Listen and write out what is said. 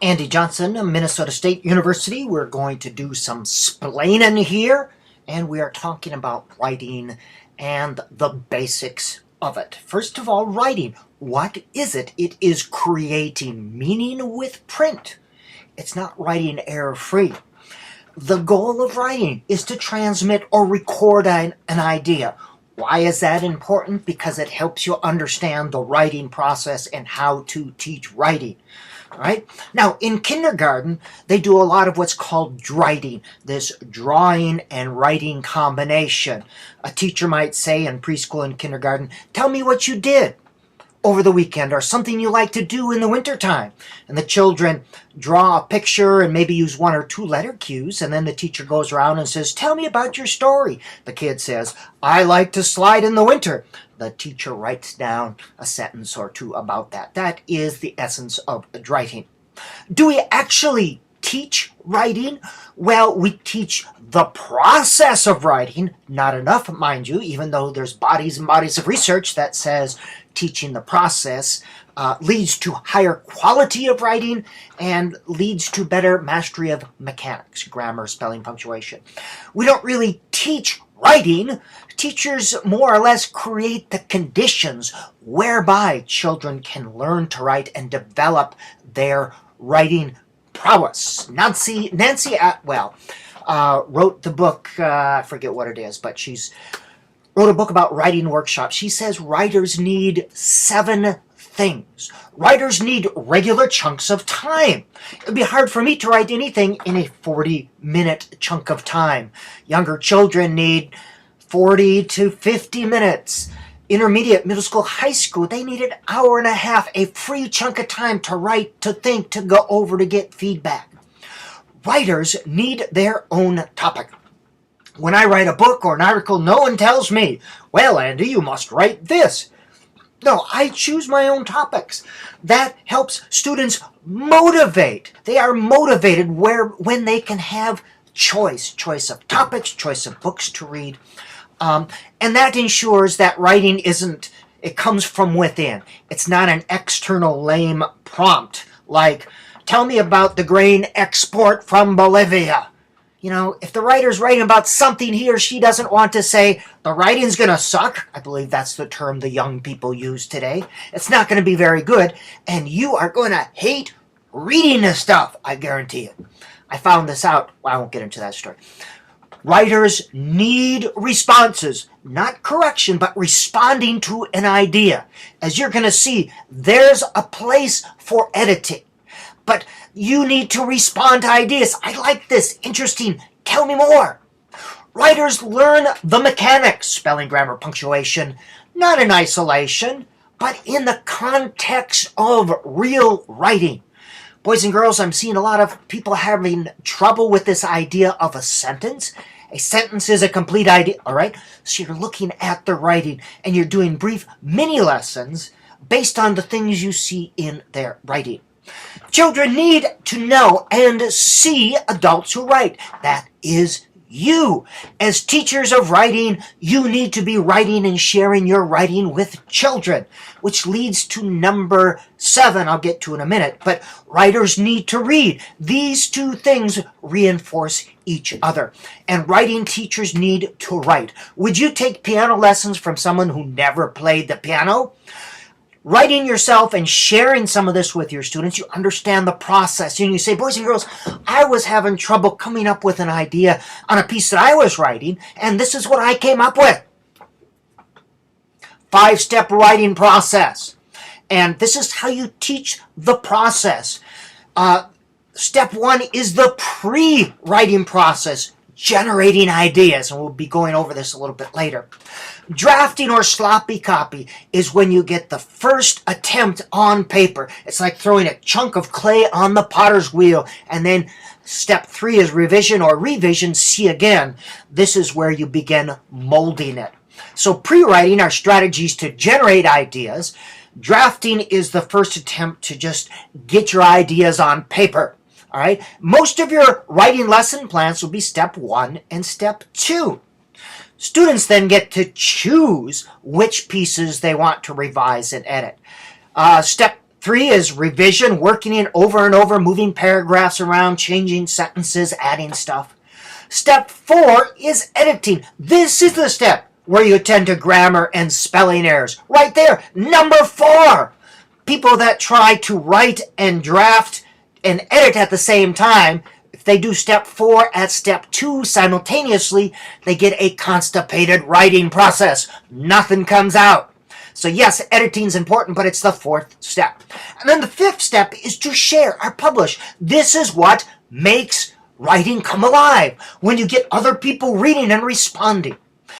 Andy Johnson, Minnesota State University. We're going to do some splaining here, and we are talking about writing and the basics of it. First of all, writing. What is it? It is creating meaning with print. It's not writing error-free. The goal of writing is to transmit or record an idea. Why is that important? Because it helps you understand the writing process and how to teach writing. All right? Now, in kindergarten, they do a lot of what's called drawing, this drawing and writing combination. A teacher might say in preschool and kindergarten, tell me what you did over the weekend or something you like to do in the wintertime. And the children draw a picture and maybe use one or two letter cues, and then the teacher goes around and says, tell me about your story. The kid says, I like to slide in the winter. The teacher writes down a sentence or two about that. That is the essence of writing. Do we actually teach writing? Well, we teach the process of writing. Not enough, mind you, even though there's bodies and bodies of research that says teaching the process leads to higher quality of writing and leads to better mastery of mechanics, grammar, spelling, punctuation. We don't really teach writing. Teachers more or less create the conditions whereby children can learn to write and develop their writing prowess. Nancy Atwell wrote the book, I forget what it is, but she's wrote a book about writing workshops. She says writers need 7 things. Writers need regular chunks of time. It would be hard for me to write anything in a 40-minute chunk of time. Younger children need 40 to 50 minutes. Intermediate, middle school, high school, they need an hour and a half, a free chunk of time to write, to think, to go over, to get feedback. Writers need their own topic. When I write a book or an article, no one tells me, well, Andy, you must write this. No, I choose my own topics. That helps students motivate. They are motivated when they can have choice of topics, choice of books to read. And that ensures that writing it comes from within. It's not an external lame prompt like, tell me about the grain export from Bolivia. You know, if the writer's writing about something he or she doesn't want to say, the writing's going to suck. I believe that's the term the young people use today. It's not going to be very good, and you are going to hate reading this stuff, I guarantee it. I found this out. Well, I won't get into that story. Writers need responses, not correction, but responding to an idea. As you're going to see, there's a place for editing. But you need to respond to ideas. I like this. Interesting. Tell me more. Writers learn the mechanics, spelling, grammar, punctuation, not in isolation, but in the context of real writing. Boys and girls, I'm seeing a lot of people having trouble with this idea of a sentence. A sentence is a complete idea, all right? So you're looking at the writing and you're doing brief mini lessons based on the things you see in their writing. Children need to know and see adults who write. That is you. As teachers of writing, you need to be writing and sharing your writing with children, which leads to number 7, I'll get to in a minute, but writers need to read. These 2 things reinforce each other, and writing teachers need to write. Would you take piano lessons from someone who never played the piano? Writing yourself and sharing some of this with your students, you understand the process. And you say, boys and girls, I was having trouble coming up with an idea on a piece that I was writing, and this is what I came up with. 5-step writing process. And this is how you teach the process. Step 1 is the pre-writing process, generating ideas, and we'll be going over this a little bit later. Drafting or sloppy copy is when you get the first attempt on paper. It's like throwing a chunk of clay on the potter's wheel, and then step 3 is revision or revision, see again. This is where you begin molding it. So pre-writing are strategies to generate ideas. Drafting is the first attempt to just get your ideas on paper. All right. Most of your writing lesson plans will be step 1 and step 2. Students then get to choose which pieces they want to revise and edit. Step 3 is revision, working it over and over, moving paragraphs around, changing sentences, adding stuff. Step 4 is editing. This is the step where you attend to grammar and spelling errors. Right there, number 4. People that try to write and draft and edit at the same time, if they do step 4 at step 2 simultaneously, they get a constipated writing process. Nothing comes out. So yes, editing is important, but it's the 4th step. And then the 5th step is to share or publish. This is what makes writing come alive, when you get other people reading and responding.